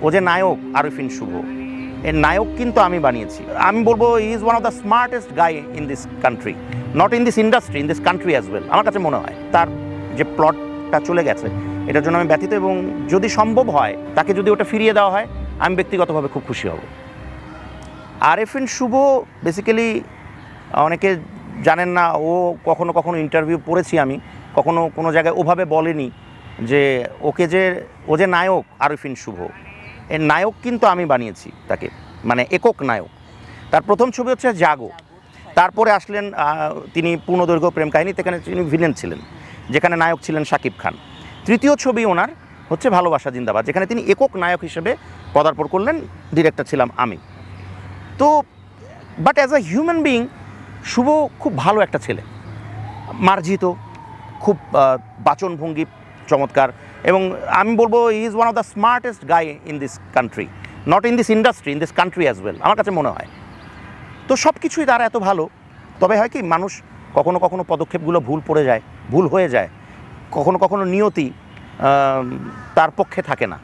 ও যে নায়ক আরিফিন শুভ, এর নায়ক কিন্তু আমি বানিয়েছি। আমি বলবো he is one of the smartest guy in this country, not in this industry, in this country as well. আমার কাছে মনে হয় তার যে প্লটটা চলে গেছে এটার জন্য আমি ব্যথিত, এবং যদি সম্ভব হয় তাকে যদি ওটা ফিরিয়ে দেওয়া হয় আমি ব্যক্তিগতভাবে খুব খুশি হব। আরিফিন শুভ বেসিক্যালি অনেকে জানেন না, ও কখনো কখনো ইন্টারভিউ পড়েছি আমি, কখনো কোনো জায়গায় ওভাবে বলেনি যে ও যে নায়ক আরিফিন শুভ, এর নায়ক কিন্তু আমি বানিয়েছি তাকে, মানে একক নায়ক। তার প্রথম ছবি হচ্ছে জাগো, তারপরে আসলেন তিনি পূর্ণদৈর্ঘ্য প্রেম কাহিনী, সেখানে তিনি ভিলেন ছিলেন, যেখানে নায়ক ছিলেন শাকিব খান। তৃতীয় ছবি ওনার হচ্ছে ভালোবাসা জিন্দাবাদ, যেখানে তিনি একক নায়ক হিসেবে পদার্পণ করলেন, ডিরেক্টর ছিলাম আমি। তো but as a human being Shubho খুব ভালো একটা ছেলে, মার্জিত, খুব বাচনভঙ্গি চমৎকার, এবং আমি বলবো he is one of the smartest guy in this country, not in this industry, in this country as well. আমার কাছে মনে হয় তো সব কিছুই তার এত ভালো। তবে হয় কি, মানুষ কখনো কখনো পদক্ষেপগুলো ভুল হয়ে যায়, কখনো কখনো নিয়তি তার পক্ষে থাকে না।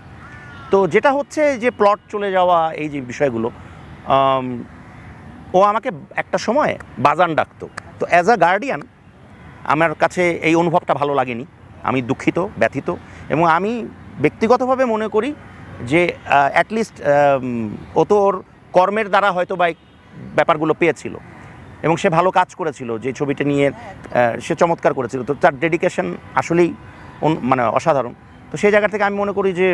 তো যেটা হচ্ছে যে প্লট চলে যাওয়া, এই যে বিষয়গুলো, ও আমাকে একটা সময় বাজান ডাকতো। তো অ্যাজ আ গার্ডিয়ান আমার কাছে এই অনুভবটা ভালো লাগেনি, আমি দুঃখিত, ব্যথিত, এবং আমি ব্যক্তিগতভাবে মনে করি যে অ্যাটলিস্ট ও তো ওর কর্মের দ্বারা হয়তো বা ব্যাপারগুলো পেয়েছিল, এবং সে ভালো কাজ করেছিল, যে ছবিটা নিয়ে সে চমৎকার করেছিল। তো তার ডেডিকেশন আসলেই মানে অসাধারণ। তো সেই জায়গা থেকে আমি মনে করি যে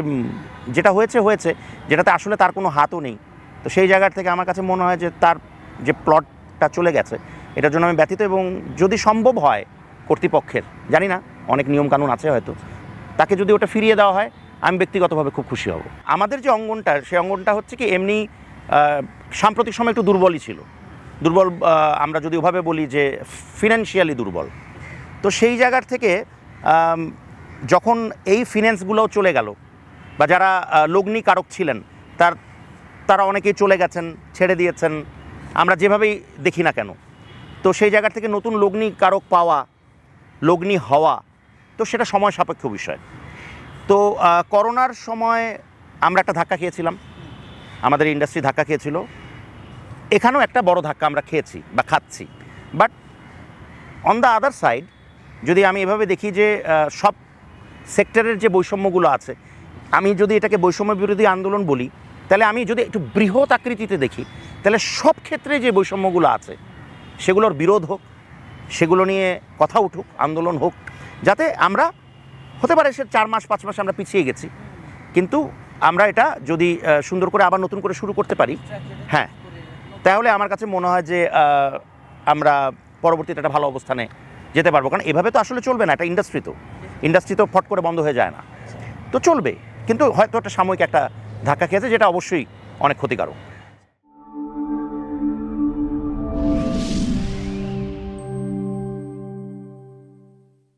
যেটা হয়েছে, যেটাতে আসলে তার কোনো হাতও নেই। তো সেই জায়গা থেকে আমার কাছে মনে হয় যে তার যে প্লটটা চলে গেছে এটার জন্য আমি ব্যথিত, এবং যদি সম্ভব হয় কর্তৃপক্ষের, জানি না, অনেক নিয়মকানুন আছে হয়তো, তাকে যদি ওটা ফিরিয়ে দেওয়া হয় আমি ব্যক্তিগতভাবে খুব খুশি হব। আমাদের যে অঙ্গনটা, সেই অঙ্গনটা হচ্ছে কি এমনি সাম্প্রতিক সময় একটু দুর্বলই ছিল, আমরা যদি ওভাবে বলি যে ফিনান্সিয়ালি দুর্বল। তো সেই জায়গার থেকে যখন এই ফিন্যান্সগুলোও চলে গেল, বা যারা লগ্নি কারক ছিলেন তারা অনেকেই চলে গেছেন, ছেড়ে দিয়েছেন, আমরা যেভাবেই দেখি না কেন। তো সেই জায়গা থেকে নতুন লগ্নি কারক পাওয়া, লগ্নি হওয়া, তো সেটা সময় সাপেক্ষ বিষয়। তো করোনার সময় আমরা একটা ধাক্কা খেয়েছিলাম, আমাদের ইন্ডাস্ট্রি ধাক্কা খেয়েছিল, এখানেও একটা বড় ধাক্কা আমরা খেয়েছি বা খাচ্ছি। But on the other side যদি আমি এভাবে দেখি যে সব সেক্টরের যে বৈষম্যগুলো আছে, আমি যদি এটাকে বৈষম্য বিরোধী আন্দোলন বলি, তাহলে আমি যদি একটু বৃহৎ আকৃতিতে দেখি, তাহলে সব ক্ষেত্রে যে বৈষম্যগুলো আছে সেগুলোর বিরোধ হোক, সেগুলো নিয়ে কথা উঠুক, আন্দোলন হোক, যাতে আমরা, হতে পারে সে 4 মাস 5 মাস আমরা পিছিয়ে গেছি, কিন্তু আমরা এটা যদি সুন্দর করে আবার নতুন করে শুরু করতে পারি, হ্যাঁ, তাহলে আমার কাছে মনে হয় যে আমরা পরবর্তীতে একটা ভালো অবস্থানে যেতে পারবো। কারণ এভাবে তো আসলে চলবে না, এটা ইন্ডাস্ট্রি তো ফট করে বন্ধ হয়ে যায় না, তো চলবে, কিন্তু হয়তো একটা সাময়িক একটা ধাক্কা খেয়েছে, যেটা অবশ্যই অনেক ক্ষতিকারক।